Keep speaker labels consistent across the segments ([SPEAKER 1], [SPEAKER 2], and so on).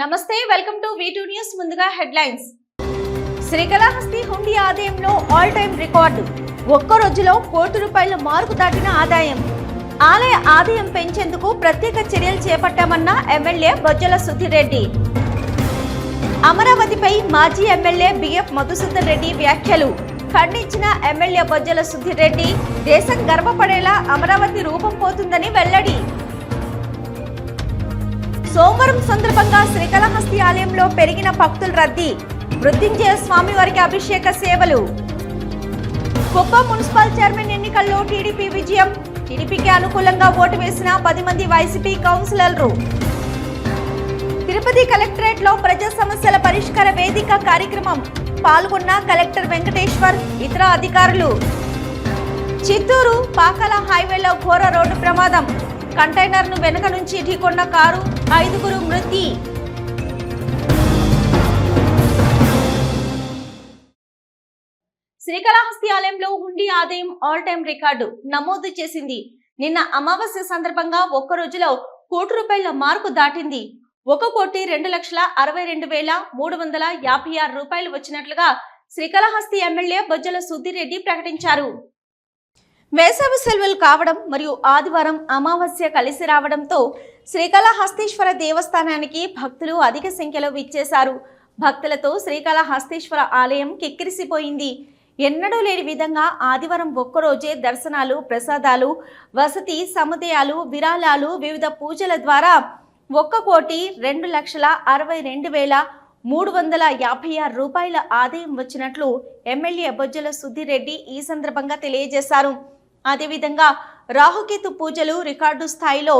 [SPEAKER 1] నమస్తే, welcome to V2 news. ముందుగా headlines. Srikalahasti హుండీ ఆదాయంలో ఆల్ టైమ్ రికార్డు. ఒక్క రోజులో ₹1,00,00,000 మార్కు దాటిన ఆదాయం. ఆలయ ఆదాయం పెంచేందుకు ప్రత్యేక చర్యలు చేపట్టామన్న ఎమ్మెల్యే బొజ్జల సుధీర్ రెడ్డి. అమరావతిపై మాజీ ఎమ్మెల్యే బిఎఫ్ మధుసూదన్ రెడ్డి వ్యాఖ్యలు ఖండించిన ఎమ్మెల్యే బొజ్జల సుధీర్ రెడ్డి. దేశం గర్వపడేలా అమరావతి రూపం పోతుందని వెల్లడి. సోమవారం సందర్భంగా శ్రీకాళహస్తి ఆలయంలో పెరిగిన భక్తుల రద్దీ. మృత్యుంజయ స్వామి వారికి అభిషేక సేవలు. కుప్పం మున్సిపల్ చైర్మన్ ఎన్నికల్లో టీడీపీ విజయం. టీడీపీకి అనుకూలంగా ఓటు వేసిన 10 మంది వైసీపీ కౌన్సిలర్లు. తిరుపతి కలెక్టరేట్ లో ప్రజా సమస్యల పరిష్కార వేదిక కార్యక్రమం. పాల్గొన్న కలెక్టర్ వెంకటేశ్వర్, ఇతర అధికారులు. చిత్తూరు పాకాల హైవేలో ఘోర రోడ్డు ప్రమాదం. కంటైనర్ ను వెనుక నుంచి ఢీకొన్న కారు, 5గురు మృతి. శ్రీకాళహస్తి ఆలయంలో హుండీ ఆదాయం ఆల్ టైమ్ రికార్డు నమోదు చేసింది. నిన్న అమావాస్య సందర్భంగా ఒక్క రోజులో ₹1,00,00,000 మార్కు దాటింది. ₹1,62,356 వచ్చినట్లుగా శ్రీకాళహస్తి ఎమ్మెల్యే బొజ్జల సుధీర్ రెడ్డి ప్రకటించారు. వేసవి సెలవులు కావడం మరియు ఆదివారం అమావాస్య కలిసి రావడంతో శ్రీకాళహస్తీశ్వర దేవస్థానానికి భక్తులు అధిక సంఖ్యలో విచ్చేశారు. భక్తులతో శ్రీకాళహస్తీశ్వర ఆలయం కిక్కిరిసిపోయింది. ఎన్నడూ లేని విధంగా ఆదివారం ఒక్కరోజే దర్శనాలు, ప్రసాదాలు, వసతి సముదాయాలు, విరాళాలు, వివిధ పూజల ద్వారా ₹1,62,356 ఆదాయం వచ్చినట్లు ఎమ్మెల్యే బొజ్జల సుధీర్ రెడ్డి ఈ సందర్భంగా తెలియజేశారు. అదేవిధంగా రాహుకేతు పూజలు రికార్డు స్థాయిలో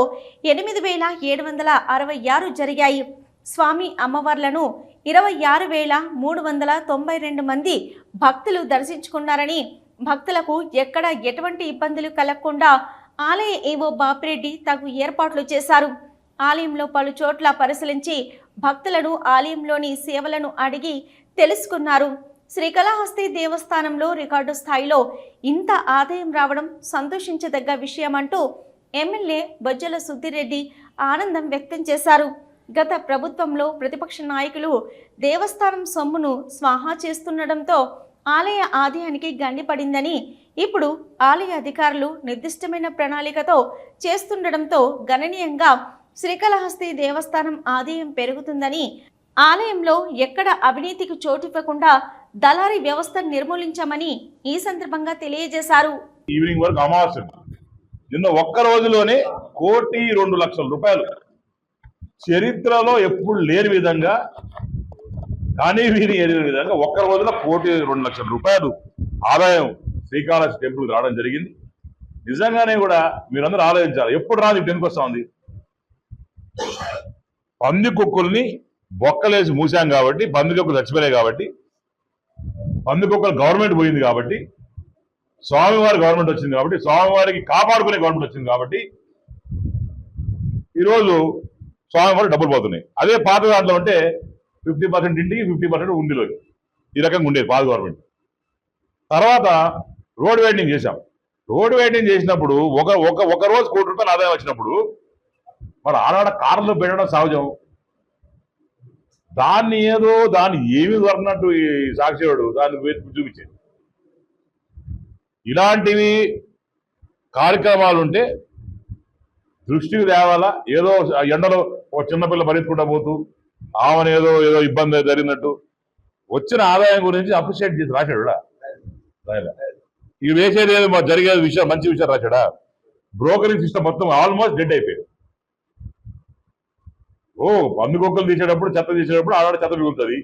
[SPEAKER 1] 8,766 జరిగాయి. స్వామి అమ్మవార్లను 26,392 మంది భక్తులు దర్శించుకున్నారని, భక్తులకు ఎక్కడ ఎటువంటి ఇబ్బందులు కలగకుండా ఆలయ ఏవో బాపిరెడ్డి తగు ఏర్పాట్లు చేశారు. ఆలయంలో పలు చోట్ల పరిశీలించి భక్తులను ఆలయంలోని సేవలను అడిగి తెలుసుకున్నారు. శ్రీకాళహస్తి దేవస్థానంలో రికార్డు స్థాయిలో ఇంత ఆదాయం రావడం సంతోషించదగ్గ విషయమంటూ ఎమ్మెల్యే బొజ్జల సుధీర్ రెడ్డి ఆనందం వ్యక్తం చేశారు. గత ప్రభుత్వంలో ప్రతిపక్ష నాయకులు దేవస్థానం సొమ్మును స్వాహా చేస్తుండటంతో ఆలయ ఆదాయానికి గండిపడిందని, ఇప్పుడు ఆలయ అధికారులు నిర్దిష్టమైన ప్రణాళికతో చేస్తుండటంతో గణనీయంగా శ్రీకాళహస్తి దేవస్థానం ఆదాయం పెరుగుతుందని, ఆలయంలో ఎక్కడ అవినీతికి చోటివ్వకుండా దళారీ వ్యవస్థ నిర్మూలించామని ఈ సందర్భంగా తెలియజేశారు.
[SPEAKER 2] ఈవినింగ్ వరకు అమావాస్య నిన్న ఒక్క రోజులోనే ₹1,02,00,000 చరిత్రలో ఎప్పుడు లేని విధంగా, కానీ వీరి విధంగా ఒక్క రోజులో ₹1,02,00,000 ఆదాయం శ్రీకాళహస్తి టెంపుల్ రావడం జరిగింది. నిజంగానే కూడా మీరందరూ ఆలోచించాలి. ఎప్పుడు రాదు టెంపుల్ వస్తా ఉంది. పంది కుక్కల్ని బొక్కలేసి మూసాం కాబట్టి, పంది కుక్కలు చచ్చిపోయాయి కాబట్టి, పంది కుక్కలు గవర్నమెంట్ పోయింది కాబట్టి, స్వామివారి గవర్నమెంట్ వచ్చింది కాబట్టి, స్వామివారికి కాపాడుకునే గవర్నమెంట్ వచ్చింది కాబట్టి ఈరోజు స్వామివారికి డబ్బులు పోతున్నాయి. అదే పాత దాంట్లో అంటే 50% ఇంటికి 50% ఉండిలోకి ఈ రకంగా ఉండేది పాత గవర్నమెంట్. తర్వాత రోడ్ వైడనింగ్ చేశాం. రోడ్ వైడనింగ్ చేసినప్పుడు ఒక రోజు ₹1,00,00,000 ఆదాయం వచ్చినప్పుడు మరి ఆనాడ కార్లు పెట్టడం సహజం. దాన్ని ఏమీ దొరకనట్టు ఈ సాక్షివాడు దాన్ని చూపించేది. ఇలాంటివి కార్యక్రమాలు ఉంటే దృష్టికి తేవాలా. ఏదో ఎండలో ఒక చిన్నపిల్ల భరించుకుంటా పోతూ ఆమెను ఏదో ఇబ్బంది జరిగినట్టు వచ్చిన ఆదాయం గురించి అప్రిషియేట్ చేసి రాశాడు. ఇవి వేసేది ఏదో జరిగేది విషయం, మంచి విషయం రాశాడా. బ్రోకరింగ్ సిస్టమ్ మొత్తం ఆల్మోస్ట్ డెడ్ అయిపోయింది. పందుకొక్కలు తీసేటప్పుడు, చెత్త తీసేటప్పుడు ఆడ చెత్త మిగులుతుంది.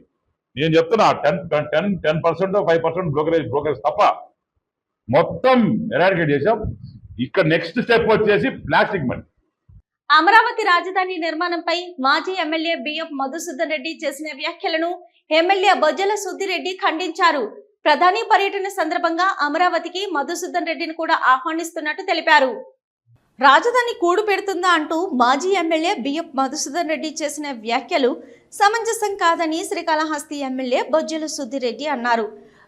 [SPEAKER 2] నేను చెప్తున్నా 10% 5% బ్రోకరేజ్ తప్ప మొత్తం ఎరాడికేట్ చేశాం. ఇక్కడ నెక్స్ట్ స్టెప్ వచ్చేసి ప్లాస్టిక్ మనీ.
[SPEAKER 1] అమరావతి రాజధాని నిర్మాణంపై మాజీ ఎమ్మెల్యే బిఎఫ్ మధుసూదన్ రెడ్డి చేసిన వ్యాఖ్యలను ఎమ్మెల్యే బొజ్జల సుధీర్ రెడ్డి ఖండించారు. ప్రధాని పర్యటన సందర్భంగా అమరావతికి మధుసూదన్ రెడ్డిని కూడా ఆహ్వానిస్తున్నట్టు తెలిపారు. రాజధాని కూడు పెడుతుందా అంటూ మాజీ ఎమ్మెల్యే బిఎఫ్ మధుసూదన్ రెడ్డి చేసిన వ్యాఖ్యలు సమంజసం కాదని శ్రీకాళహస్తి ఎమ్మెల్యే బొజ్జల సుధీర్ రెడ్డి అన్నారు.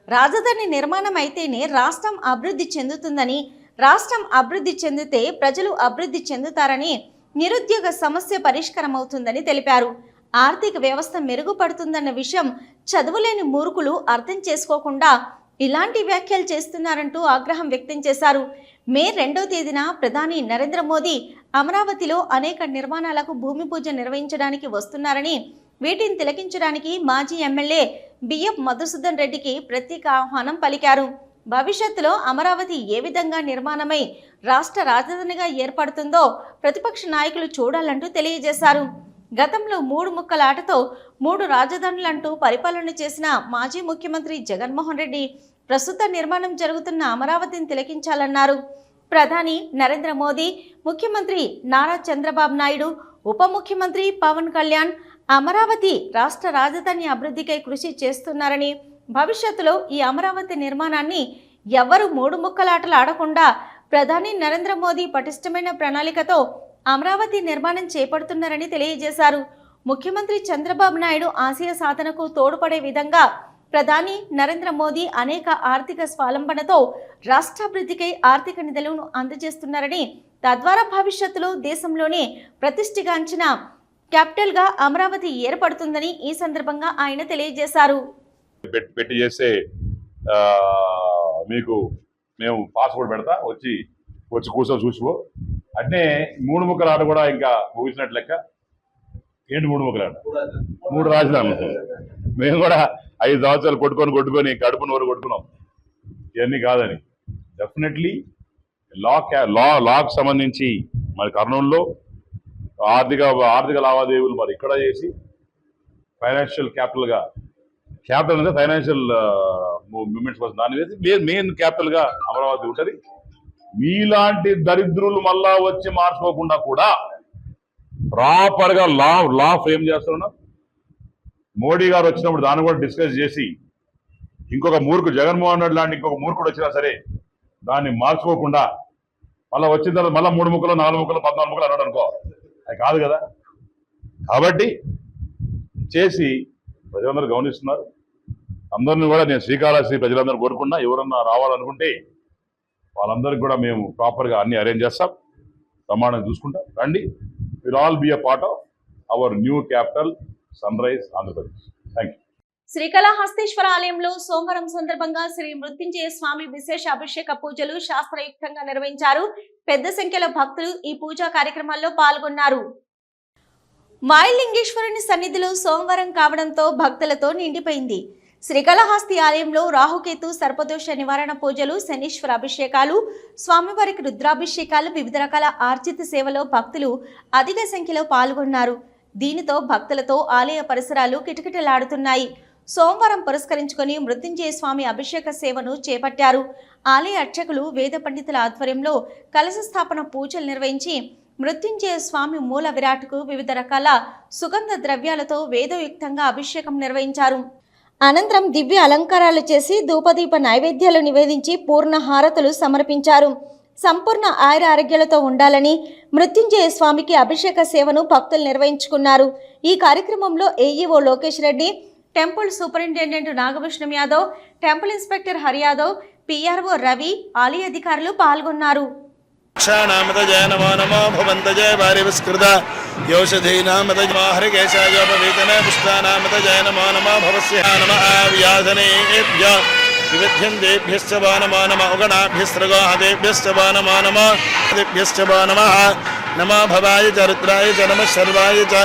[SPEAKER 1] రాజధాని నిర్మాణం అయితేనే రాష్ట్రం అభివృద్ధి చెందుతుందని, రాష్ట్రం అభివృద్ధి చెందితే ప్రజలు అభివృద్ధి చెందుతారని, నిరుద్యోగ సమస్య పరిష్కారం అవుతుందని తెలిపారు. ఆర్థిక వ్యవస్థ మెరుగుపడుతుందన్న విషయం చదువులేని మూర్ఖులు అర్థం చేసుకోకుండా ఇలాంటి వ్యాఖ్యలు చేస్తున్నారంటూ ఆగ్రహం వ్యక్తం చేశారు. మే 2వ తేదీన ప్రధాని నరేంద్ర మోదీ అమరావతిలో అనేక నిర్మాణాలకు భూమి పూజ నిర్వహించడానికి వస్తున్నారని, వీటిని తిలకించడానికి మాజీ ఎమ్మెల్యే బిఎఫ్ మధుసూదన్ రెడ్డికి ప్రత్యేక ఆహ్వానం పలికారు. భవిష్యత్తులో అమరావతి ఏ విధంగా నిర్మాణమై రాష్ట్ర రాజధానిగా ఏర్పడుతుందో ప్రతిపక్ష నాయకులు చూడాలంటూ తెలియజేశారు. గతంలో 3 ముక్కల ఆటతో 3 రాజధానులంటూ పరిపాలన చేసిన మాజీ ముఖ్యమంత్రి జగన్మోహన్ రెడ్డి ప్రస్తుత నిర్మాణం జరుగుతున్న అమరావతిని తిలకించాలన్నారు. ప్రధాని నరేంద్ర మోదీ, ముఖ్యమంత్రి నారా చంద్రబాబు నాయుడు, ఉప ముఖ్యమంత్రి పవన్ కళ్యాణ్ అమరావతి రాష్ట్ర రాజధాని అభివృద్ధికై కృషి చేస్తున్నారని, భవిష్యత్తులో ఈ అమరావతి నిర్మాణాన్ని ఎవరు 3 ముక్కలాటలు ఆడకుండా ప్రధాని నరేంద్ర మోదీ పటిష్టమైన ప్రణాళికతో అమరావతి నిర్మాణం చేపడుతున్నారని తెలియజేశారు. ముఖ్యమంత్రి చంద్రబాబు నాయుడు ఆశయ సాధనకు తోడ్పడే విధంగా ప్రధాని నరేంద్ర మోదీ అనేక ఆర్థిక స్వావలంబనతో రాష్ట్రాభివృద్ధికై ఆర్థిక నిధులను అందజేస్తున్నారని, తద్వారా భవిష్యత్తులో దేశంలోనే ప్రతిష్ఠగాంచిన క్యాపిటల్గా అమరావతి ఏర్పడుతుందని ఈ సందర్భంగా ఆయన తెలియజేశారు.
[SPEAKER 2] పెట్టి చేస్తే మీకు మేము పాస్పోర్ట్ పెడతా, వచ్చి కూర్చొని చూసిపో అంటే 3 ముక్కల ఆట కూడా ఇంకా ముగిసినట్టు లెక్క. ఏంటి 3 ముక్కల ఆట? 3 రాజధానులు. మేము కూడా 5 సంవత్సరాలు కొట్టుకొని కడుపు నోరు కొట్టుకున్నాం. ఇవన్నీ కాదని డెఫినెట్లీ లాకు సంబంధించి మరి కర్నూలులో ఆర్థిక లావాదేవీలు మరి ఇక్కడ చేసి ఫైనాన్షియల్ క్యాపిటల్ అంటే ఫైనాన్షియల్ మూమెంట్స్ కోసం దాన్ని వేసి మెయిన్ క్యాపిటల్ గా అమరావతి ఉంటుంది. మీలాంటి దరిద్రులు మళ్ళా వచ్చి మార్చుకోకుండా కూడా ప్రాపర్ గా లా ఫ్రేమ్ చేస్తున్నాం. మోడీ గారు వచ్చినప్పుడు దాన్ని కూడా డిస్కస్ చేసి ఇంకొక జగన్మోహన్ రెడ్డి లాంటి ఇంకొక మూర్ఖుడు వచ్చినా సరే దాన్ని మార్చుకోకుండా మళ్ళీ వచ్చిన తర్వాత మళ్ళీ 3 ముక్కలు 4 ముక్కలు 14 ముక్కలు అన్నాడు అనుకో, అది కాదు కదా. కాబట్టి చేసి ప్రజలందరూ గమనిస్తున్నారు. అందరినీ కూడా నేను శ్రీకాళహస్తి ప్రజలందరూ కోరుకున్నా, ఎవరన్నా రావాలనుకుంటే వాళ్ళందరికీ కూడా మేము ప్రాపర్గా అన్ని అరేంజ్ చేస్తాం, ప్రమాణం చూసుకుంటాం. రండి, will all be a part of our new capital sunrise Andhra Pradesh. Thank you.
[SPEAKER 1] Srikalahasteeswara ఆలయంలో సోమవారం సందర్భంగా శ్రీ మృత్యుంజయ స్వామి విశేష అభిషేక పూజలు శాస్త్రయుక్తంగా నిర్వహించారు. పెద్ద సంఖ్యలో భక్తులు ఈ పూజా కార్యక్రమాల్లో పాల్గొన్నారు. మాయలింగేశ్వరుని సన్నిధిలో సోమవారం కావడంతో భక్తులతో నిండిపోయింది. శ్రీకాళహస్తి ఆలయంలో రాహుకేతు సర్పదోష నివారణ పూజలు, శనీశ్వర అభిషేకాలు, స్వామివారికి రుద్రాభిషేకాలు, వివిధ రకాల ఆర్జిత సేవలో భక్తులు అధిక సంఖ్యలో పాల్గొన్నారు. దీనితో భక్తులతో ఆలయ పరిసరాలు కిటకిటలాడుతున్నాయి. సోమవారం పురస్కరించుకొని మృత్యుంజయ స్వామి అభిషేక సేవను చేపట్టారు. ఆలయ అర్చకులు, వేద పండితుల ఆధ్వర్యంలో కలశ స్థాపన పూజలు నిర్వహించి మృత్యుంజయ స్వామి మూల విరాట్కు వివిధ రకాల సుగంధ ద్రవ్యాలతో వేదయుక్తంగా అభిషేకం నిర్వహించారు. అనంతరం దివ్య అలంకారాలు చేసి ధూపదీప నైవేద్యాలు నివేదించి పూర్ణ హారతులు సమర్పించారు. సంపూర్ణ ఆయుర ఆరోగ్యాలతో ఉండాలని మృత్యుంజయ స్వామికి అభిషేక సేవను భక్తులు నిర్వహించుకున్నారు. ఈ కార్యక్రమంలో AEO Lokesh Reddy, temple superintendent Nagabhushanam Yadav, temple inspector Hari Yadav, PRO Ravi, ఆలయ అధికారులు పాల్గొన్నారు.
[SPEAKER 3] नमो भवाय च रुद्राय च नमः सर्वाय च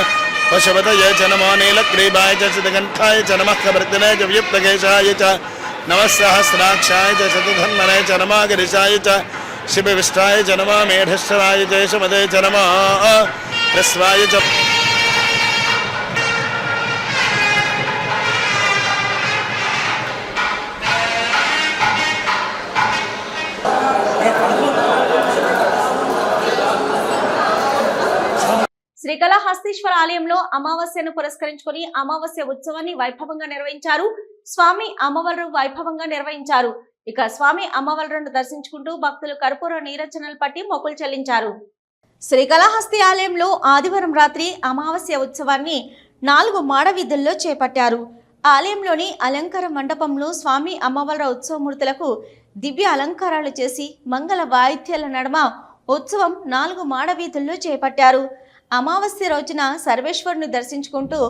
[SPEAKER 3] पशुपतये च नमो नीलग्रीवाय च चिदकण्ठाय च नमः कवर्तने च वियुक्तकेशाय च नमः सहस्राक्षाय च चतुर्धन्वने च नमः गिरिशाय च शिवविष्टाय च नमः मेढश्रवाय च यशमदे च नमः ह्रस्वाय च
[SPEAKER 1] శ్రీకాళహస్తీశ్వర ఆలయంలో అమావాస్యను పురస్కరించుకొని అమావాస్య ఉత్సవాన్ని వైభవంగా నిర్వహించారు. స్వామి అమ్మవారు వైభవంగా నిర్వహించారు. ఇక స్వామి అమ్మవారులను దర్శించుకుంటూ భక్తులు కర్పూర నీరాజనాలు పట్టి మొక్కులు చెల్లించారు. శ్రీకాళహస్తి ఆలయంలో ఆదివారం రాత్రి అమావాస్య ఉత్సవాన్ని 4 మాడ వీధుల్లో చేపట్టారు. ఆలయంలోని అలంకార మండపంలో స్వామి అమ్మవార్ల ఉత్సవమూర్తులకు దివ్య అలంకారాలు చేసి మంగళ వాయిద్యాల నడుమ ఉత్సవం 4 మాడ వీధుల్లో చేపట్టారు. అమావాస్య రోజున సర్వేశ్వరుని దర్శించుకుంటూ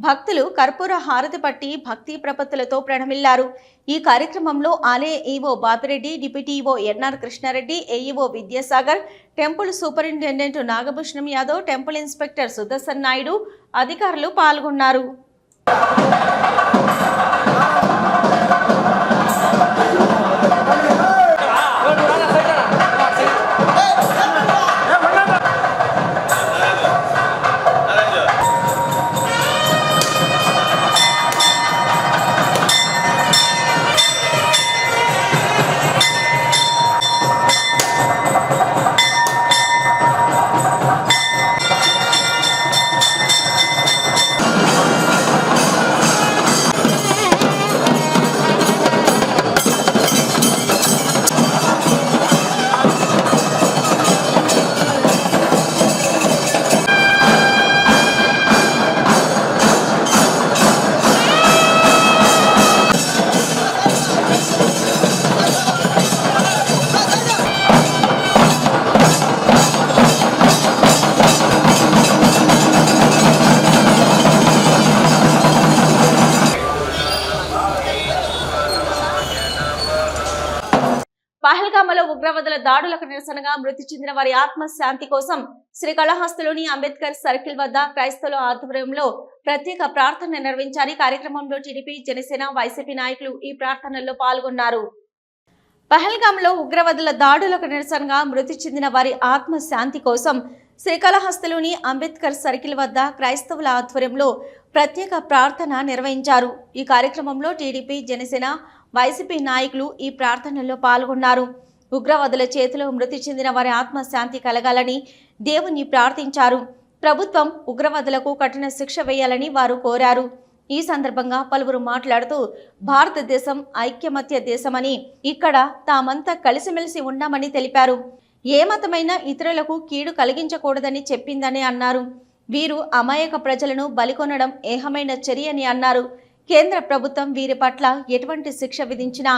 [SPEAKER 1] భక్తులు కర్పూర హారతి పట్టి భక్తి ప్రపత్తులతో ప్రణమిల్లారు. ఈ కార్యక్రమంలో ఆలయ EO Bapireddy, deputy EO N R Krishnareddy, AEO Vidyasagar, temple superintendent Nagabhushanam Yadav, temple inspector Sudarshan Naidu అధికారులు పాల్గొన్నారు. పహల్గామలో ఉగ్రవాదుల దాడులకు నిరసనగా మృతి చెందిన వారి ఆత్మశాంతి కోసం శ్రీకాళహస్తిలోని అంబేద్కర్ సర్కిల్ వద్ద క్రైస్తవుల ఆధ్వర్యంలో ప్రత్యేక ప్రార్థన నిర్వహించారు. కార్యక్రమంలో టీడీపీ, జనసేన, వైసీపీ నాయకులు ఈ ప్రార్థనల్లో పాల్గొన్నారు. పహల్గామలో ఉగ్రవాదుల దాడులకు నిరసనగా మృతి చెందిన వారి ఆత్మశాంతి కోసం శ్రీకాళహస్తిలోని అంబేద్కర్ సర్కిల్ వద్ద క్రైస్తవుల ఆధ్వర్యంలో ప్రత్యేక ప్రార్థన నిర్వహించారు. ఈ కార్యక్రమంలో టీడీపీ, జనసేన, వైసీపీ నాయకులు ఈ ప్రార్థనల్లో పాల్గొన్నారు. ఉగ్రవాదుల చేతిలో మృతి చెందిన వారి ఆత్మశాంతి కలగాలని దేవుని ప్రార్థించారు. ప్రభుత్వం ఉగ్రవాదులకు కఠిన శిక్ష వేయాలని వారు కోరారు. ఈ సందర్భంగా పలువురు మాట్లాడుతూ భారతదేశం ఐక్యమత్య దేశమని, ఇక్కడ తామంతా కలిసిమెలిసి ఉన్నామని తెలిపారు. ఏ మతమైనా ఇతరులకు కీడు కలిగించకూడదని చెప్పిందని అన్నారు. వీరు అమాయక ప్రజలను బలికొనడం ఏహమైన చర్య అని అన్నారు. కేంద్ర ప్రభుత్వం వీరి పట్ల ఎటువంటి శిక్ష విధించినా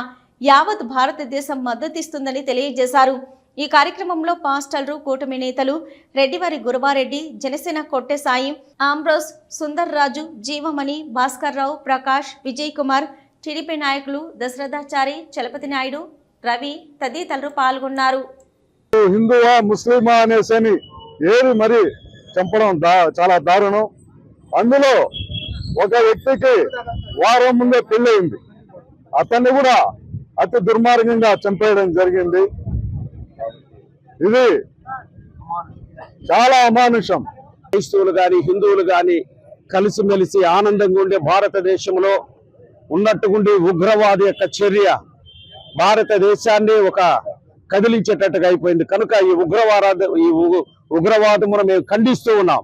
[SPEAKER 1] యావత్ భారతదేశం మద్దతిస్తుందని తెలియజేశారు. ఈ కార్యక్రమంలో పాస్టర్లు, కూటమి నేతలు రెడ్డివారి గురువారెడ్డి, జనసేన కొట్టె సాయి, ఆంబ్రోస్, సుందర్ రాజు, జీవమణి, భాస్కర్ రావు, ప్రకాష్, విజయ్ కుమార్, టీడీపీ నాయకులు దశరథాచారి, చలపతి నాయుడు, రవి తదితరులు పాల్గొన్నారు.
[SPEAKER 4] హిందువా ముస్లిమా అనేసని ఏరి మరి చంపడం చాలా దారుణం. అందులో ఒక వ్యక్తికి వారం ముందే పెళ్ళయింది. అతన్ని కూడా అతి దుర్మార్గంగా చంపేయడం జరిగింది. ఇది చాలా అమానుషం.
[SPEAKER 5] క్రైస్తవులు కానీ హిందువులు కానీ కలిసిమెలిసి ఆనందంగా ఉండే భారతదేశంలో ఉన్నట్టుగుండి ఉగ్రవాది యొక్క చర్య భారతదేశాన్ని ఒక కదిలించేటట్టుగా అయిపోయింది. కనుక ఈ ఉగ్రవాదమును మేము ఖండిస్తూ ఉన్నాం.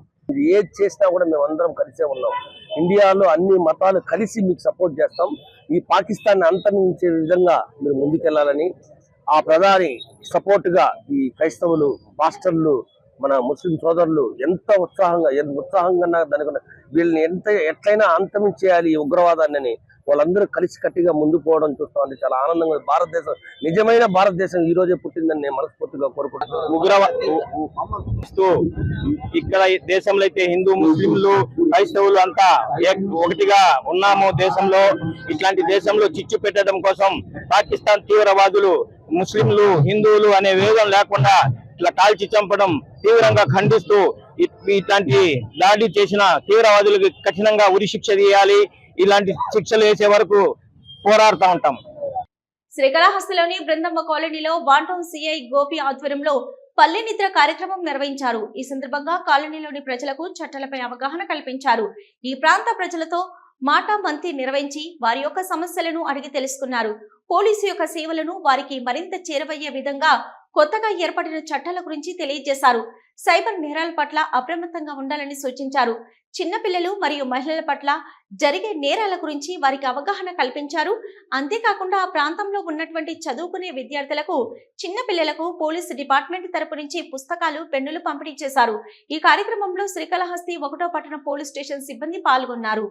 [SPEAKER 6] ఏది చేసినా కూడా మేము అందరం కలిసే ఉన్నాం. ఇండియాలో అన్ని మతాలు కలిసి మీకు సపోర్ట్ చేస్తాం. ఈ పాకిస్తాన్ అంతరించే విధంగా మీరు ముందుకెళ్లాలని ఆ ప్రధాని సపోర్ట్ గా ఈ క్రైస్తవులు, పాస్టర్లు, మన ముస్లిం సోదరులు ఎంత ఉత్సాహంగా దానికి వీళ్ళని ఎట్లయినా అంతమించేయాలి ఈ ఉగ్రవాదాన్ని వాళ్ళందరూ కలిసి కట్టిగా ముందుకు పోవడం చూస్తామంటే చాలా ఆనందంగా. భారతదేశం నిజమైన భారతదేశం ఈ రోజే పుట్టిందని నేను మనస్ఫూర్తిగా కోరుకుంటున్నాను.
[SPEAKER 5] ఇక్కడ దేశంలో అయితే హిందూ, ముస్లింలు, క్రైస్తవులు అంతా ఒకటిగా ఉన్నాము. దేశంలో ఇట్లాంటి దేశంలో చిచ్చు పెట్టడం కోసం పాకిస్తాన్ తీవ్రవాదులు ముస్లింలు, హిందువులు అనే వేదం లేకుండా ఇట్లా కాల్చి చంపడం తీవ్రంగా ఖండిస్తూ ఇట్లాంటి దాడి చేసిన తీవ్రవాదులకు కఠినంగా ఉరి శిక్ష చేయాలి. ఇలాంటి శిక్షలు వేసే వరకు పోరాడుతూ ఉంటాం.
[SPEAKER 1] శ్రీకాళహస్తిలోని బృందమ్మ కాలనీలో వాంటౌన్ సిఐ గోపి ఆధ్వర్యంలో పల్లె నిద్ర కార్యక్రమం నిర్వహించారు. ఈ సందర్భంగా కాలనీలోని ప్రజలకు చట్టాలపై అవగాహన కల్పించారు. ఈ ప్రాంత ప్రజలతో మాటామంతి నిర్వహించి వారి యొక్క సమస్యలను అడిగి తెలుసుకున్నారు. పోలీసు యొక్క సేవలను వారికి మరింత చేరువయ్యే విధంగా కొత్తగా ఏర్పడిన చట్టాల గురించి తెలియజేశారు. సైబర్ నేరాల పట్ల అప్రమత్తంగా ఉండాలని సూచించారు. చిన్నపిల్లలు మరియు మహిళల పట్ల జరిగే నేరాల గురించి వారికి అవగాహన కల్పించారు. అంతేకాకుండా ఆ ప్రాంతంలో ఉన్నటువంటి చదువుకునే విద్యార్థులకు, చిన్నపిల్లలకు పోలీసు డిపార్ట్మెంట్ తరపు నుంచి పుస్తకాలు, పెన్నులు పంపిణీ చేశారు. ఈ కార్యక్రమంలో శ్రీకాళహస్తి 1వ పట్టణ పోలీస్ స్టేషన్ సిబ్బంది పాల్గొన్నారు.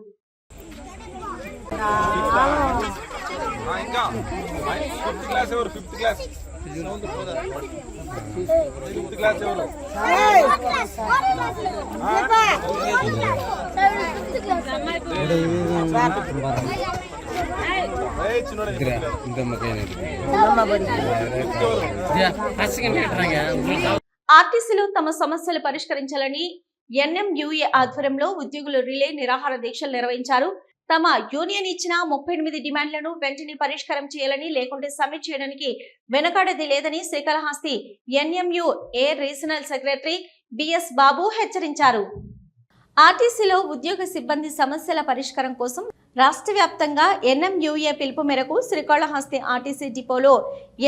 [SPEAKER 1] ఆర్టీసీలో తమ సమస్యలు పరిష్కరించాలని ఎన్ఎంయూఏ ఆధ్వర్యంలో ఉద్యోగులు రిలే నిరాహార దీక్షలు నిర్వహించారు. తమ యూనియన్ ఇచ్చిన 38 డిమాండ్లను వెంటనే పరిష్కారం చేయాలని, లేకుంటే సమ్మె చేయడానికి వెనకాడేది లేదని శ్రీకాళహస్తి ఎన్ఎంయూఏ రీజనల్ సెక్రటరీ బిఎస్ బాబు హెచ్చరించారు. ఆర్టీసీలో ఉద్యోగ సిబ్బంది సమస్యల పరిష్కారం కోసం రాష్ట్ర వ్యాప్తంగా ఎన్ఎంయూఏ పిలుపు మేరకు శ్రీకాళహస్తి ఆర్టీసీ డిపోలో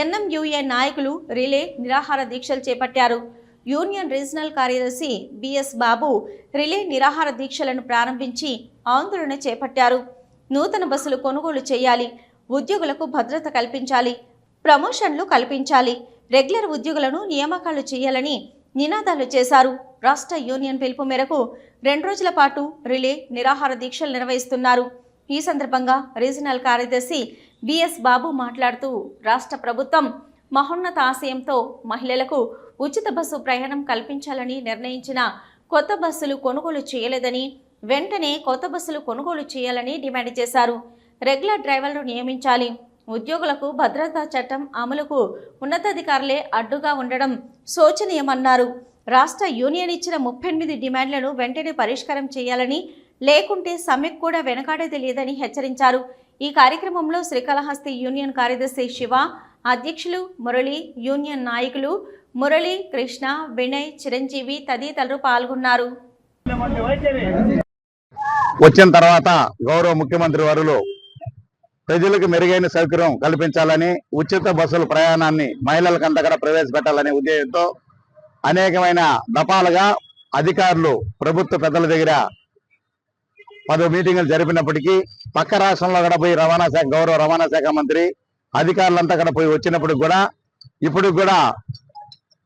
[SPEAKER 1] ఎన్ఎంయూఏ నాయకులు రిలే నిరాహార దీక్షలు చేపట్టారు. యూనియన్ రీజనల్ కార్యదర్శి బిఎస్ బాబు రిలే నిరాహార దీక్షలను ప్రారంభించి ఆందోళన చేపట్టారు. నూతన బస్సులు కొనుగోలు చేయాలి, ఉద్యోగులకు భద్రత కల్పించాలి, ప్రమోషన్లు కల్పించాలి, రెగ్యులర్ ఉద్యోగులను నియామకాలు చేయాలని నినాదాలు చేశారు. రాష్ట్ర యూనియన్ పిలుపు మేరకు 2 రోజుల పాటు రిలే నిరాహార దీక్షలు నిర్వహిస్తున్నారు. ఈ సందర్భంగా రీజనల్ కార్యదర్శి బిఎస్ బాబు మాట్లాడుతూ, రాష్ట్ర ప్రభుత్వం మహోన్నత ఆశయంతో మహిళలకు ఉచిత బస్సు ప్రయాణం కల్పించాలని నిర్ణయించిన కొత్త బస్సులు కొనుగోలు చేయలేదని, వెంటనే కొత్త బస్సులు కొనుగోలు చేయాలని డిమాండ్ చేశారు. రెగ్యులర్ డ్రైవర్లు నియమించాలి, ఉద్యోగులకు భద్రతా చట్టం అమలుకు ఉన్నతాధికారులే అడ్డుగా ఉండడం శోచనీయమన్నారు. రాష్ట్ర యూనియన్ ఇచ్చిన 38 డిమాండ్లను వెంటనే పరిష్కారం చేయాలని, లేకుంటే సమ్మెకు కూడా వెనకాడేది లేదని హెచ్చరించారు. ఈ కార్యక్రమంలో శ్రీకాళహస్తి యూనియన్ కార్యదర్శి శివ, అధ్యక్షులు మురళి, యూనియన్ నాయకులు మురళి, కృష్ణ, వినయ్, చిరంజీవి తదితరులు పాల్గొన్నారు.
[SPEAKER 4] వచ్చిన తర్వాత గౌరవ ముఖ్యమంత్రి వారు ప్రజలకు మెరుగైన సౌకర్యం కల్పించాలని, ఉచిత బస్సుల ప్రయాణాన్ని మహిళలకంతా కూడా ప్రవేశపెట్టాలనే ఉద్దేశంతో అనేకమైన దఫాలుగా అధికారులు ప్రభుత్వ పెద్దల దగ్గర 10 మీటింగులు జరిపినప్పటికీ పక్క రాష్ట్రంలో కూడా పోయి గౌరవ రవాణా శాఖ మంత్రి అధికారులంతా కూడా పోయి వచ్చినప్పుడు కూడా ఇప్పుడు కూడా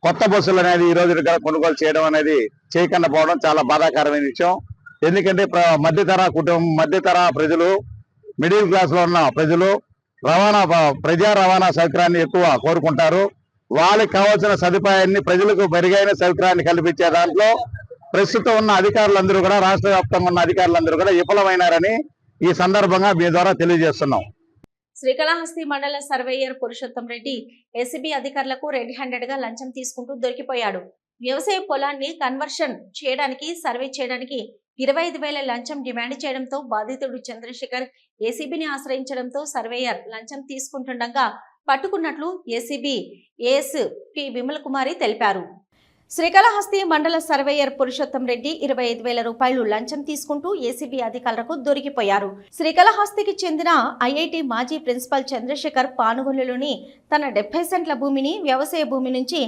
[SPEAKER 4] కొత్త బస్సులు అనేది ఈ రోజు కొనుగోలు చేయడం అనేది చేయకుండా పోవడం చాలా బాధాకరమైన విషయం. ఎందుకంటే మధ్యతర ప్రజలు, మిడిల్ క్లాస్ లో ఉన్న ప్రజలు ప్రజా రవాణా సౌకర్యాన్ని ఎక్కువ కోరుకుంటారు. వాళ్ళకి కావాల్సిన సదుపాయాన్ని, ప్రజలకు మెరుగైన సౌకర్యాన్ని కల్పించే దాంట్లో ప్రస్తుతం ఉన్న అధికారులందరూ కూడా, రాష్ట్ర వ్యాప్తంగా ఉన్న అధికారులందరూ కూడా విఫలమైనారని ఈ సందర్భంగా మీ ద్వారా తెలియజేస్తున్నాం.
[SPEAKER 1] శ్రీకాళహస్తి మండల సర్వేయర్ పురుషోత్తం రెడ్డి ఏసీబీ అధికారులకు రెడ్ హ్యాండెడ్ గా లంచం తీసుకుంటూ దొరికిపోయాడు. వ్యవసాయ పొలాన్ని కన్వర్షన్ చేయడానికి, సర్వే చేయడానికి 25,000 లంచం డిమాండ్ చేయడంతో బాధితుడు చంద్రశేఖర్ ఏసీబీని ఆశ్రయించడంతో సర్వేయర్ లంచం తీసుకుంటుండగా పట్టుకున్నట్లు ఏసీబీ ఏఎస్ పి విమల్ కుమారి తెలిపారు. శ్రీకాళహస్తి మండల సర్వేయర్ పురుషోత్తం రెడ్డి 25,000 రూపాయలు లంచం తీసుకుంటూ ఏసీబీ అధికారులకు దొరికిపోయారు. శ్రీకాళహస్తికి చెందిన ఐఐటి మాజీ ప్రిన్సిపల్ చంద్రశేఖర్ పానుగొల్లులోని తన 70 సెంట్ల భూమిని వ్యవసాయ భూమి నుంచి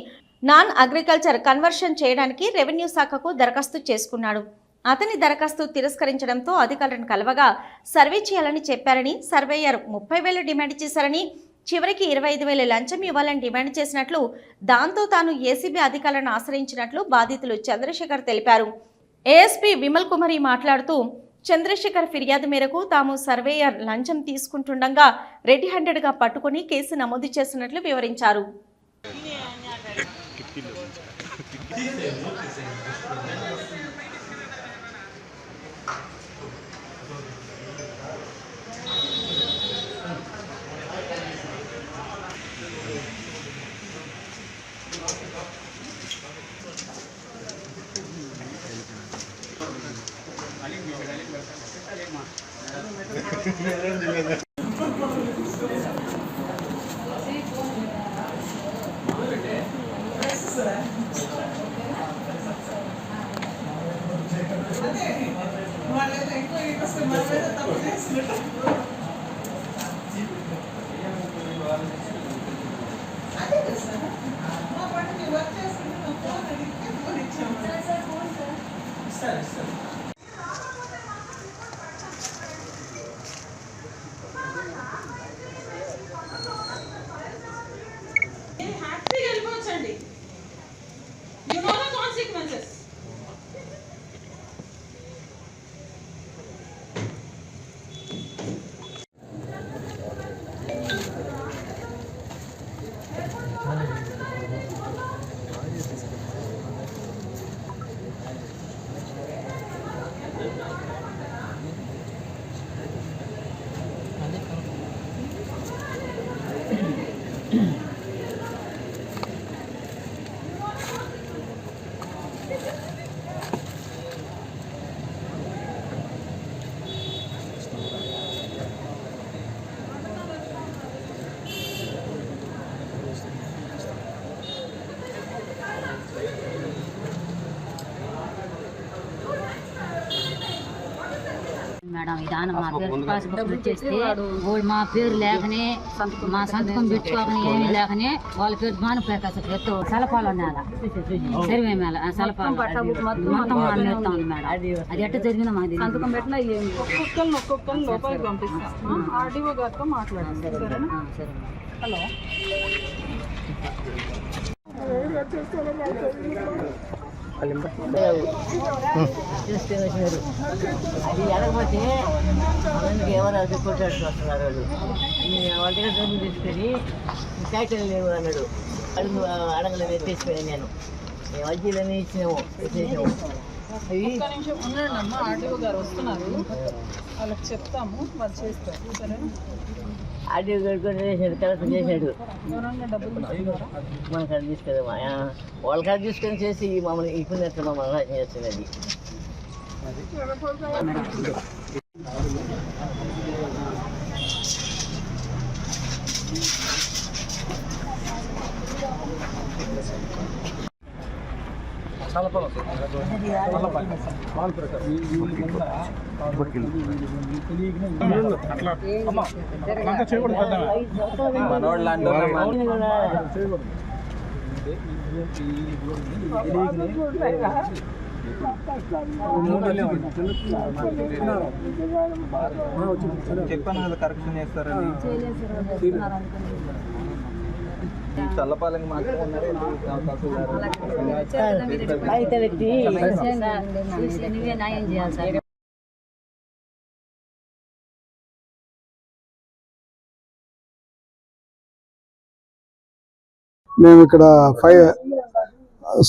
[SPEAKER 1] నాన్ అగ్రికల్చర్ కన్వర్షన్ చేయడానికి రెవెన్యూ శాఖకు దరఖాస్తు చేసుకున్నాడు. అతని దరఖాస్తు తిరస్కరించడంతో అధికారులను కలవగా సర్వే చేయాలని చెప్పారని, సర్వేయర్ 30,000 డిమాండ్ చేశారని, చివరికి 25,000 లంచం ఇవ్వాలని డిమాండ్ చేసినట్లు, దాంతో తాను ఏసీబీ అధికారులను ఆశ్రయించినట్లు బాధితులు చంద్రశేఖర్ తెలిపారు. ఏఎస్పీ విమల్ కుమారి మాట్లాడుతూ, చంద్రశేఖర్ ఫిర్యాదు మేరకు తాము సర్వేయర్ లంచం తీసుకుంటుండగా రెడ్ హ్యాండెడ్ గా పట్టుకుని కేసు నమోదు చేసినట్లు వివరించారు.
[SPEAKER 7] You know the consequences.
[SPEAKER 8] Madam విధానం మా పేరు పాస్బుక్ వచ్చేస్తే వాళ్ళు మా పేరు లేకనే మా సంతకం పెట్టుకోకనే ఏమీ లేకనే వాళ్ళ పేరు భానుప్రకాశ్ పేరుతో సలపాలు నేల సర్వే మేళ సలపాలు మొత్తం మేస్తాం మేడం అది ఎట్ట జరిగిందో మాది సంతకం పెట్టినా
[SPEAKER 7] ఒక్కొక్కరిని లోపలికి పంపిస్తాం. ఆర్డీఓ గారితో మాట్లాడారు. సరేనా?
[SPEAKER 8] సరే
[SPEAKER 7] హలో.
[SPEAKER 8] అది ఎడకపోతే అందుకు ఎవరు అది కొట్టాడు వస్తున్నారు వాళ్ళు వాళ్ళ దగ్గర డబ్బులు తీసుకొని ట్యాక్టర్ లేవు అన్నాడు అడుగు అడగలేదు ఎత్తేసిపోయాను నేను వడ్డీలన్నీ ఇచ్చినాము ఎత్తేసాము అవి
[SPEAKER 7] ఒక్క నిమిషం ఉండండి అమ్మ, ఆర్డీఓ గారు వస్తున్నారు, వాళ్ళకి చెప్తాము, వాళ్ళు చేస్తారు. సరేనా?
[SPEAKER 8] ఆర్డీఓ గారు కూడా చేశాడు, కలెక్టర్ చేశాడు.
[SPEAKER 7] ఎవరన్నా డబ్బులు తీసుకున్నారా?
[SPEAKER 8] మన కాడ తీసుకొని వాళ్ళ కాడ తీసుకొని చేసి మమ్మల్ని ఇప్పుడు మమ్మల్ని చేస్తుంది అది.
[SPEAKER 9] చెప్పాను కదా కరెక్షన్ చేస్తారని. చల్లపాలెంగా మాట్లాడుతున్నారు
[SPEAKER 8] నువ్వే న్యాయం చేయాలి సార్.
[SPEAKER 10] మేము ఇక్కడ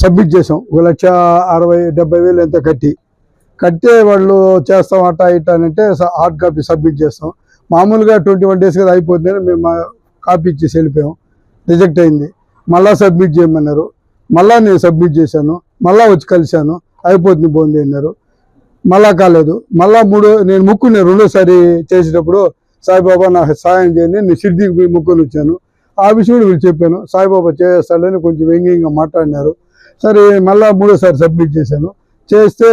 [SPEAKER 10] సబ్మిట్ చేసాం. 1,60,000-70,000 ఎంత కట్టే వాళ్ళు చేస్తాం అట్టా ఇట్టా అంటే హార్డ్ కాపీ సబ్మిట్ చేస్తాం. మామూలుగా 21 days కదా అయిపోతుందని మేము కాపీ ఇచ్చేసి వెళ్ళిపోయాం. రిజెక్ట్ అయింది. మళ్ళీ సబ్మిట్ చేయమన్నారు. మళ్ళీ నేను సబ్మిట్ చేశాను. మళ్ళీ వచ్చి కలిశాను, అయిపోతుంది పోండి అన్నారు. మళ్ళా కాలేదు. మళ్ళీ నేను ముక్కుని రెండోసారి చేసేటప్పుడు సాయిబాబా నాకు సాయం చేయండి, నేను షిర్డీకి పోయి ముక్కుని వచ్చాను. ఆ విషయం కూడా వీళ్ళు చెప్పాను. సాయిబాబా చేస్తాడని కొంచెం వ్యంగ్యంగా మాట్లాడినారు. సరే మళ్ళీ మూడోసారి సబ్మిట్ చేశాను. చేస్తే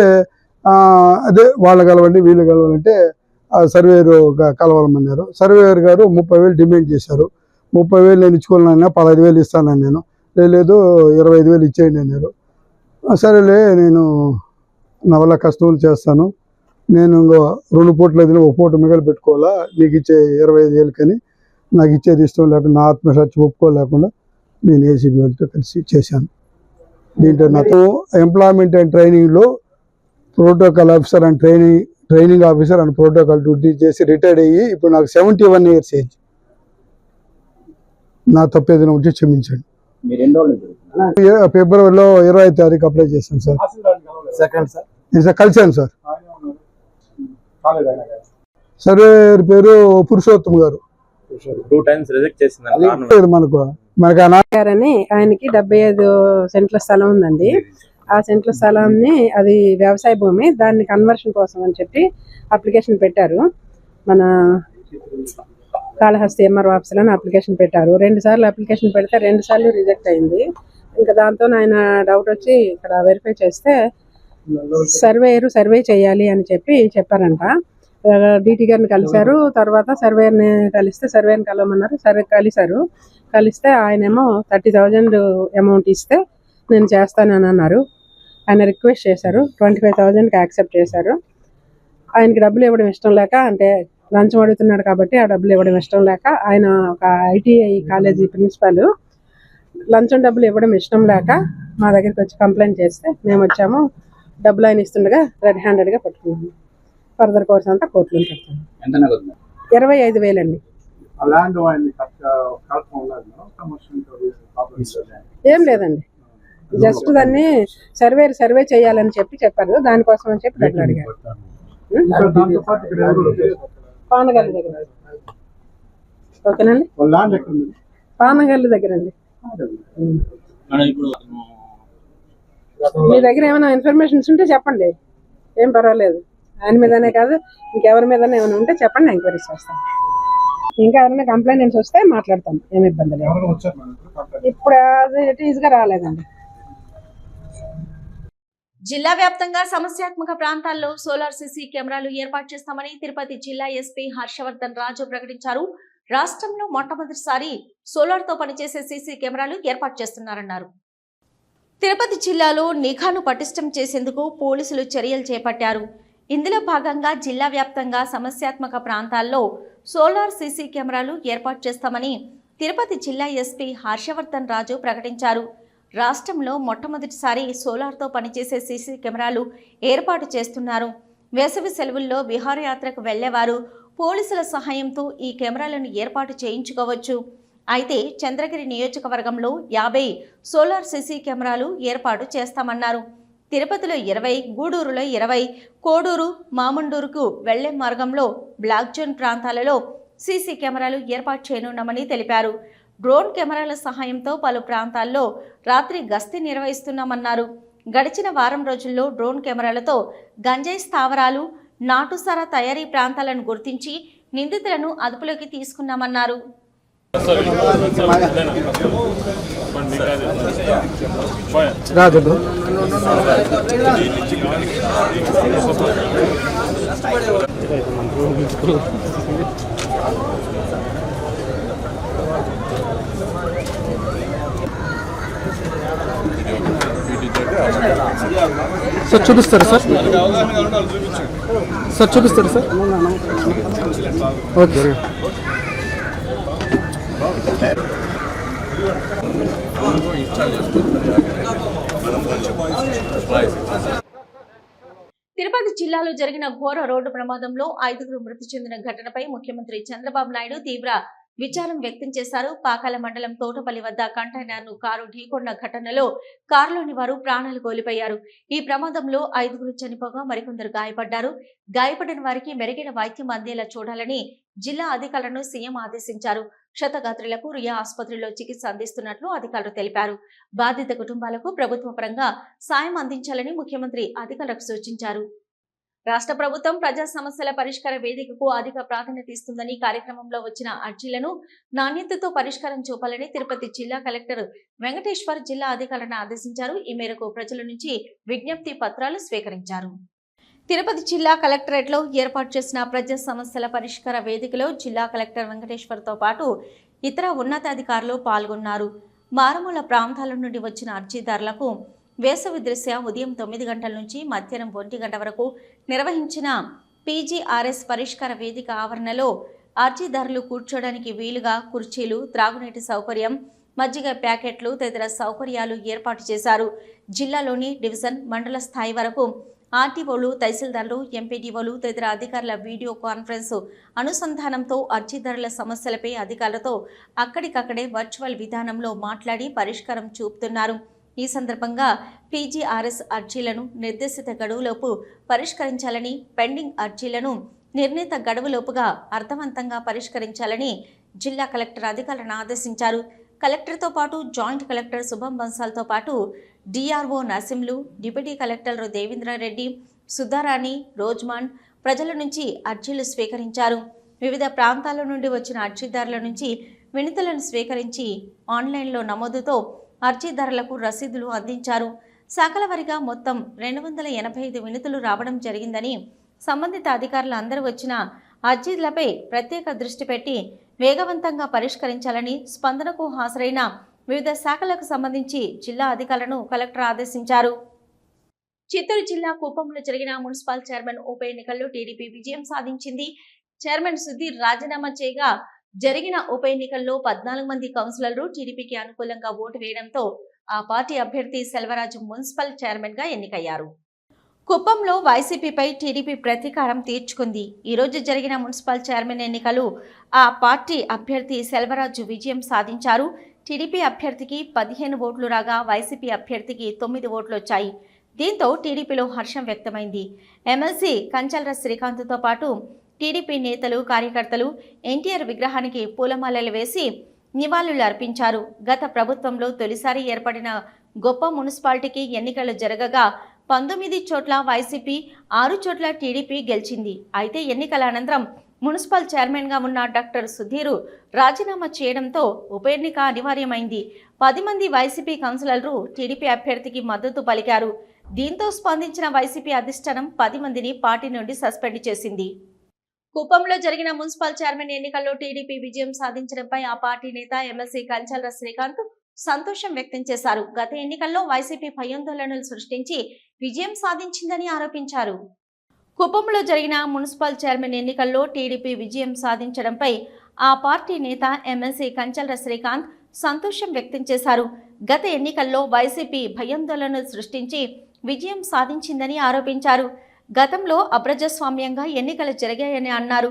[SPEAKER 10] అదే వాళ్ళు కలవండి వీళ్ళు కలవాలంటే సర్వేయర్ కలవాలమన్నారు. సర్వేయర్ గారు 30,000 డిమాండ్ చేశారు. 30,000 నేను ఇచ్చుకోవాలన్నా 15,000 ఇస్తానని నేను లేదు 25,000 ఇచ్చేయండి అన్నారు. సరేలే నేను నా వల్ల కష్టం చేస్తాను, నేను ఇంకో 2 పూటలు అయితే 1 పూట మిగలు పెట్టుకోవాలా, నీకు ఇచ్చే 25,000 కానీ నాకు ఇచ్చేది ఇష్టం లేకుండా నా ఆత్మసాక్షి ఒప్పుకోలేకుండా నేను ఏసీబీ వాళ్ళతో కలిసి చేశాను. దీంట్లో నాకు ఎంప్లాయ్మెంట్ అండ్ ట్రైనింగ్లో protocol officer and training officer and protocol duty చేసి రిటైర్డ్ అయ్యి ఇప్పుడు నాకు 71 years ఏజ్. నా తప్పు ఏదైనా ఉంటే క్షమించండి. ఫిబ్రవరిలో 20వ తారీఖు అప్లై చేశాను సార్. కలిశాను సార్. సర్వేయర్ పేరు పురుషోత్తమ్ గారు.
[SPEAKER 5] 2 times రిజెక్ట్ చేసింది
[SPEAKER 10] మనకు
[SPEAKER 11] గారని ఆయనకి 75 సెంట్ల స్థలం ఉందండి. ఆ సెంట్ల స్థలాన్ని అది వ్యవసాయ భూమి, దాన్ని కన్వర్షన్ కోసం అని చెప్పి అప్లికేషన్ పెట్టారు. మన కాళహస్తి ఎంఆర్ ఆఫీసులో అప్లికేషన్ పెట్టారు. 2 సార్లు అప్లికేషన్ పెడితే 2 సార్లు రిజెక్ట్ అయింది. ఇంకా దాంతో ఆయన డౌట్ వచ్చి ఇక్కడ వెరిఫై చేస్తే సర్వే చేయాలి అని చెప్పారంట. డీటీ గారిని కలిశారు. తర్వాత సర్వేయర్ని కలిస్తే సర్వేయర్ని కలవమన్నారు. కలిస్తే ఆయనేమో 30,000 అమౌంట్ ఇస్తే నేను చేస్తానని అన్నారు. ఆయన రిక్వెస్ట్ చేశారు. 25,000కి యాక్సెప్ట్ చేశారు. ఆయనకి డబ్బులు ఇవ్వడం ఇష్టం లేక, అంటే లంచం అడుగుతున్నాడు కాబట్టి ఆ డబ్బులు ఇవ్వడం ఇష్టం లేక, ఆయన ఒక ఐటీఐ కాలేజీ ప్రిన్సిపల్ లంచం డబ్బులు ఇవ్వడం ఇష్టం లేక మా దగ్గరికి వచ్చి కంప్లైంట్ చేస్తే మేము వచ్చాము. డబ్బులు ఆయన ఇస్తుండగా రెడ్ హ్యాండెడ్గా పట్టుకున్నాము. ఫర్దర్ కోర్స్ అంతా కోర్టులో పెడతాము. 25,000 అండి. ఏం లేదండి, జస్ట్ దాన్ని సర్వే చేయాలని చెప్పారు. దానికోసం అని చెప్పి డబ్బులు అడిగారు. పానగల్లి దగ్గర. ఓకేనండి. పానగల్లు దగ్గర అండి. మీ దగ్గర ఏమైనా ఇన్ఫర్మేషన్స్ ఉంటే చెప్పండి, ఏం పర్వాలేదు. ఆయన మీదనే కాదు, ఇంకెవరి మీదనే ఏమైనా ఉంటే చెప్పండి, ఎంక్వైరీస్ చేస్తాం. ఇంకా ఎవరైనా కంప్లైంట్స్ వస్తే మాట్లాడతాం, ఏమి ఇబ్బంది లేదు. ఇప్పుడు ఈజీగా రాలేదండి.
[SPEAKER 1] జిల్లా వ్యాప్తంగా సమస్యాత్మక ప్రాంతాల్లో సోలార్ సీసీ కెమెరాలు ఏర్పాటు చేస్తామని తిరుపతి జిల్లా ఎస్పీ హర్షవర్ధన్ రాజు ప్రకటించారు. రాష్ట్రంలో మొట్టమొదటిసారి సోలార్ తో పనిచేసే సీసీ కెమెరాలు ఏర్పాటు చేస్తున్నారన్నారు. తిరుపతి జిల్లాలో నిఘాను పటిష్టం చేసేందుకు పోలీసులు చర్యలు చేపట్టారు. ఇందులో భాగంగా జిల్లా వ్యాప్తంగా సమస్యాత్మక ప్రాంతాల్లో సోలార్ సీసీ కెమెరాలు ఏర్పాటు చేస్తామని తిరుపతి జిల్లా ఎస్పీ హర్షవర్ధన్ రాజు ప్రకటించారు. రాష్ట్రంలో మొట్టమొదటిసారి సోలార్తో పనిచేసే సీసీ కెమెరాలు ఏర్పాటు చేస్తున్నారు. వేసవి సెలవుల్లో విహారయాత్రకు వెళ్లేవారు పోలీసుల సహాయంతో ఈ కెమెరాలను ఏర్పాటు చేయించుకోవచ్చు. అయితే చంద్రగిరి నియోజకవర్గంలో 50 సోలార్ సీసీ కెమెరాలు ఏర్పాటు చేస్తామన్నారు. తిరుపతిలో 20, గూడూరులో 20, కోడూరు, మామండూరుకు వెళ్లే మార్గంలో బ్లాక్ జోన్ ప్రాంతాలలో సీసీ కెమెరాలు ఏర్పాటు చేయనున్నామని తెలిపారు. డ్రోన్ కెమెరాల సహాయంతో పలు ప్రాంతాల్లో రాత్రి గస్తీ నిర్వహిస్తున్నామన్నారు. గడిచిన వారం రోజుల్లో డ్రోన్ కెమెరాలతో గంజాయి స్థావరాలు, నాటుసారా తయారీ ప్రాంతాలను గుర్తించి నిందితులను అదుపులోకి తీసుకున్నామన్నారు.
[SPEAKER 9] సార్ చూపిస్తారా సార్? సార్ చూపిస్తారా సార్? ఓకే.
[SPEAKER 1] తిరుపతి జిల్లాలో జరిగిన ఘోర రోడ్డు ప్రమాదంలో 5 మృతి చెందిన ఘటనపై ముఖ్యమంత్రి చంద్రబాబు నాయుడు తీవ్ర విచారం వ్యక్తం చేశారు. పాకాల మండలం తోటపల్లి వద్ద కంటైనర్ ను కారు ఢీకొన్న ఘటనలో కారులోని వారు ప్రాణాలు కోల్పోయారు. ఈ ప్రమాదంలో 5 చనిపోగా మరికొందరు గాయపడ్డారు. గాయపడిన వారికి మెరుగైన వైద్యం అందేలా చూడాలని జిల్లా అధికారులను సీఎం ఆదేశించారు. క్షతగాత్రులకు రియా ఆసుపత్రిలో చికిత్స అందిస్తున్నట్లు అధికారులు తెలిపారు. బాధిత కుటుంబాలకు ప్రభుత్వ పరంగా సాయం అందించాలని ముఖ్యమంత్రి అధికారులకు సూచించారు. రాష్ట్ర ప్రభుత్వం ప్రజా సమస్యల పరిష్కార వేదికకు అధిక ప్రాధాన్యత ఇస్తుందని కార్యక్రమంలో వచ్చిన అర్జీలను నాణ్యతతో పరిష్కారం చూపాలని తిరుపతి జిల్లా కలెక్టర్ వెంకటేశ్వర్ జిల్లా అధికారులను ఆదేశించారు. ఈ మేరకు ప్రజల నుంచి విజ్ఞప్తి పత్రాలు స్వీకరించారు. తిరుపతి జిల్లా కలెక్టరేట్లో ఏర్పాటు చేసిన ప్రజా సమస్యల పరిష్కార వేదికలో జిల్లా కలెక్టర్ వెంకటేశ్వర్తో పాటు ఇతర ఉన్నతాధికారులు పాల్గొన్నారు. మారుమూల ప్రాంతాల నుండి వచ్చిన అర్జీదారులకు వేసవి దృష్ట్యా ఉదయం 9 గంటల నుంచి మధ్యాహ్నం 1 గంట వరకు నిర్వహించిన PGRS పరిష్కార వేదిక ఆవరణలో అర్జీదారులు కూర్చోడానికి వీలుగా కుర్చీలు, త్రాగునీటి సౌకర్యం, మజ్జిగ ప్యాకెట్లు తదితర సౌకర్యాలు ఏర్పాటు చేశారు. జిల్లాలోని డివిజన్, మండల స్థాయి వరకు ఆర్టీఓలు, తహసీల్దార్లు, ఎంపీడీఓలు తదితర అధికారుల వీడియో కాన్ఫరెన్స్ అనుసంధానంతో అర్జీదారుల సమస్యలపై అధికారులతో అక్కడికక్కడే వర్చువల్ విధానంలో మాట్లాడి పరిష్కారం చూపుతున్నారు. ఈ సందర్భంగా PGRS అర్జీలను నిర్దేశిత గడువులోపు పరిష్కరించాలని, పెండింగ్ అర్జీలను నిర్ణీత గడువులోపుగా అర్థవంతంగా పరిష్కరించాలని జిల్లా కలెక్టర్ అధికారులను ఆదేశించారు. కలెక్టర్తో పాటు జాయింట్ కలెక్టర్ శుభం బన్సాల్తో పాటు DRO నరసింహులు, డిప్యూటీ కలెక్టర్లు దేవేంద్రారెడ్డి, సుధారాణి, రోజ్మాన్ ప్రజల నుంచి అర్జీలు స్వీకరించారు. వివిధ ప్రాంతాల నుండి వచ్చిన అర్జీదారుల నుంచి వినతులను స్వీకరించి ఆన్లైన్లో నమోదుతో అర్జీదారులకు రసీదులు అందించారు. శాఖల వారీగా మొత్తం 285 వినతులు రావడం జరిగిందని, సంబంధిత అధికారులు అందరూ వచ్చిన అర్జీలపై ప్రత్యేక దృష్టి పెట్టి వేగవంతంగా పరిష్కరించాలని స్పందనకు హాజరైన వివిధ శాఖలకు సంబంధించి జిల్లా అధికారులను కలెక్టర్ ఆదేశించారు. చిత్తూరు జిల్లా కుప్పంలో జరిగిన మున్సిపల్ చైర్మన్ ఉప ఎన్నికల్లో టీడీపీ విజయం సాధించింది. చైర్మన్ సుధీర్ రాజీనామా చేయగా జరిగిన ఉప ఎన్నికల్లో 14 మంది కౌన్సిలర్లు టీడీపీకి అనుకూలంగా ఓటు వేయడంతో ఆ పార్టీ అభ్యర్థి సెల్వరాజు మున్సిపల్ చైర్మన్ గా ఎన్నికయ్యారు. కుప్పంలో వైసీపీపై టీడీపీ ప్రతీకారం తీర్చుకుంది. ఈ రోజు జరిగిన మున్సిపల్ చైర్మన్ ఎన్నికలు ఆ పార్టీ అభ్యర్థి సెల్వరాజు విజయం సాధించారు. టీడీపీ అభ్యర్థికి 15 ఓట్లు రాగా వైసీపీ అభ్యర్థికి 9 ఓట్లు వచ్చాయి. దీంతో టీడీపీలో హర్షం వ్యక్తమైంది. ఎమ్మెల్సీ కంచల్ర శ్రీకాంత్తో పాటు టీడీపీ నేతలు, కార్యకర్తలు ఎన్టీఆర్ విగ్రహానికి పూలమాలలు వేసి నివాళులు అర్పించారు. గత ప్రభుత్వంలో తొలిసారి ఏర్పడిన గొప్ప మున్సిపాలిటీకి ఎన్నికలు జరగగా 19 చోట్ల వైసీపీ, 6 చోట్ల టీడీపీ గెలిచింది. అయితే ఎన్నికల అనంతరం మున్సిపల్ చైర్మన్గా ఉన్న డాక్టర్ సుధీర్ రాజీనామా చేయడంతో ఉప ఎన్నిక అనివార్యమైంది. 10 మంది వైసీపీ కౌన్సిలర్లు టీడీపీ అభ్యర్థికి మద్దతు పలికారు. దీంతో స్పందించిన వైసీపీ అధిష్టానం 10 మందిని పార్టీ నుండి సస్పెండ్ చేసింది. కుప్పంలో జరిగిన మున్సిపల్ చైర్మన్ ఎన్నికల్లో టీడీపీ విజయం సాధించడంపై ఆ పార్టీ నేత ఎమ్మెల్సీ కంచర్ల శ్రీకాంత్ సంతోషం వ్యక్తం చేశారు. గత ఎన్నికల్లో వైసీపీ భయాందోళనలు సృష్టించి విజయం సాధించిందని ఆరోపించారు. కుప్పంలో జరిగిన మున్సిపల్ చైర్మన్ ఎన్నికల్లో టీడీపీ విజయం సాధించడంపై ఆ పార్టీ నేత ఎమ్మెల్సీ కంచర్ల శ్రీకాంత్ సంతోషం వ్యక్తం చేశారు. గత ఎన్నికల్లో వైసీపీ భయాందోళనలు సృష్టించి విజయం సాధించిందని ఆరోపించారు. గతంలో అప్రజాస్వామ్యంగా ఎన్నికలు జరిగాయని అన్నారు.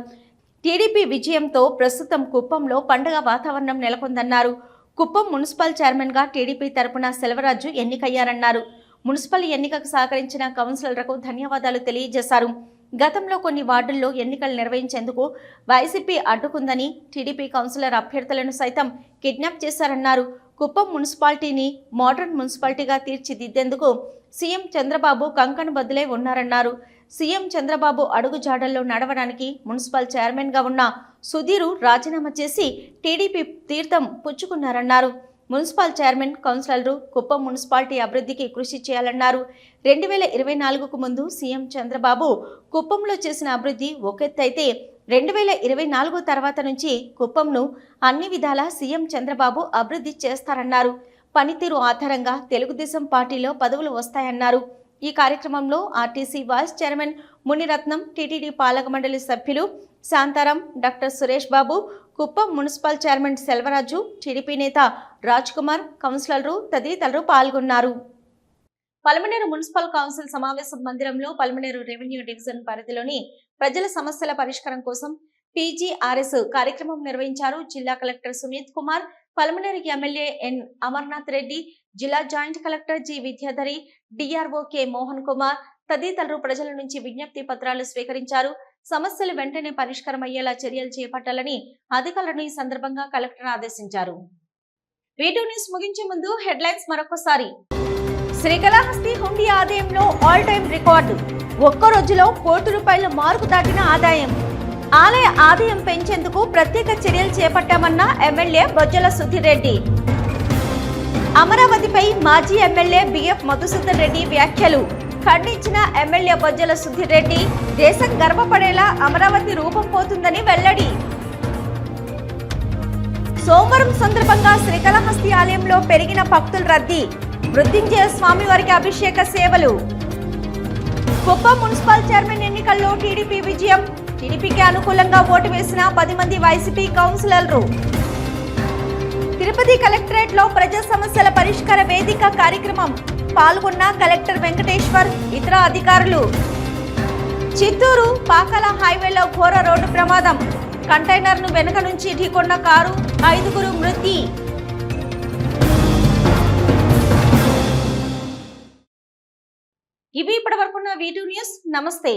[SPEAKER 1] టీడీపీ విజయంతో ప్రస్తుతం కుప్పంలో పండుగ వాతావరణం నెలకొందన్నారు. కుప్పం మున్సిపల్ చైర్మన్గా టీడీపీ తరపున సెల్వరాజు ఎన్నికయ్యారన్నారు. మున్సిపల్ ఎన్నికకు సహకరించిన కౌన్సిలర్లకు ధన్యవాదాలు తెలియజేశారు. గతంలో కొన్ని వార్డుల్లో ఎన్నికలు నిర్వహించేందుకు వైసీపీ అడ్డుకుందని, టీడీపీ కౌన్సిలర్ అభ్యర్థులను సైతం కిడ్నాప్ చేశారన్నారు. కుప్పం మున్సిపాలిటీని మోడర్న్ మున్సిపాలిటీగా తీర్చిదిద్దేందుకు సీఎం చంద్రబాబు కంకణబద్దులై ఉన్నారన్నారు. సీఎం చంద్రబాబు అడుగుజాడల్లో నడవడానికి మున్సిపల్ చైర్మన్గా ఉన్న సుధీర్ రాజీనామా చేసి టీడీపీ తీర్థం పుచ్చుకున్నారన్నారు. మున్సిపల్ చైర్మన్, కౌన్సిలర్లు కుప్పం మున్సిపాలిటీ అభివృద్ధికి కృషి చేయాలన్నారు. 2024కు ముందు సీఎం చంద్రబాబు కుప్పంలో చేసిన అభివృద్ధి ఒకెత్తైతే 2024 తర్వాత నుంచి కుప్పంను అన్ని విధాలా సీఎం చంద్రబాబు అభివృద్ధి చేస్తారన్నారు. పనితీరు ఆధారంగా తెలుగుదేశం పార్టీలో పదవులు వస్తాయన్నారు. ఈ కార్యక్రమంలో RTC vice chairman Munirathnam, TTD పాలక మండలి సభ్యులు Shantaram, doctor Suresh Babu, Kuppam municipal chairman Selvaraju, TDP నేత రాజ్ కుమార్, కౌన్సిలర్లు తదితరులు పాల్గొన్నారు. పలమనేరు మున్సిపల్ కౌన్సిల్ సమావేశ మందిరంలో పలమనేరు రెవెన్యూ డివిజన్ పరిధిలోని ప్రజల సమస్యల పరిష్కారం కోసం పీజీఆర్ఎస్ కార్యక్రమం నిర్వహించారు. జిల్లా collector Sunith Kumar, Palamaner MLA N Amarnath Reddy, జిల్లా joint collector G Vidyadhari, DRO K Mohan Kumar తదితరులు ప్రజల నుంచి విజ్ఞప్తి పత్రాలు స్వీకరించారు. సమస్యలు వెంటనే పరిష్కారం అయ్యేలా చర్యలు చేపట్టాలని అధికారులను ఈ సందర్భంగా కలెక్టర్ ఆదేశించారు. వీడియో న్యూస్ ముగించే ముందు హెడ్లైన్స్ మరొకసారి. శ్రీకాళహస్తి హుండీ ఆదాయంలో ఆల్ టైమ్ రికార్డు. ఒక్క రోజులో ₹1 మార్కు దాటిన ఆదాయం. ఆలయ ఆదాయం పెంచేందుకు ప్రత్యేక చర్యలు చేపట్టామన్న ఎమ్మెల్యే బొజ్జల సుధీర్ రెడ్డి. అమరావతిపై మాజీ ఎమ్మెల్యే బిఎఫ్ మధుసూదన్ రెడ్డి వ్యాఖ్యలు ఖండించిన ఎమ్మెల్యే బొజ్జల సుధీర్ రెడ్డి. దేశం గర్వపడేలా అమరావతి రూపం పోతుందని వెల్లడి. సోమవారం సందర్భంగా శ్రీకాళహస్తి ఆలయంలో పెరిగిన భక్తుల రద్దీ. మృత్యుంజయ స్వామి వారికి అభిషేక సేవలు. కుప్పం మున్సిపల్ చైర్మన్ ఎన్నికల్లో టీడీపీ విజయం. టీడీపీకి అనుకూలంగా ఓటు వేసిన 10 మంది వైసీపీ కౌన్సిలర్లు. తిరుపతి కలెక్టరేట్ లో ప్రజా సమస్యల పరిష్కార వేదిక కార్యక్రమం. పాల్గొన్న కలెక్టర్ వెంకటేశ్వర్, ఇతర అధికారులు. చిత్తూరు పాకాల హైవేలో ఘోర రోడ్డు ప్రమాదం. కంటైనర్ ను వెనుక నుంచి ఢీకొన్న కారు, 5గురు మృతి. ఇవి ఇప్పటివరకున్న వీడియో న్యూస్. నమస్తే.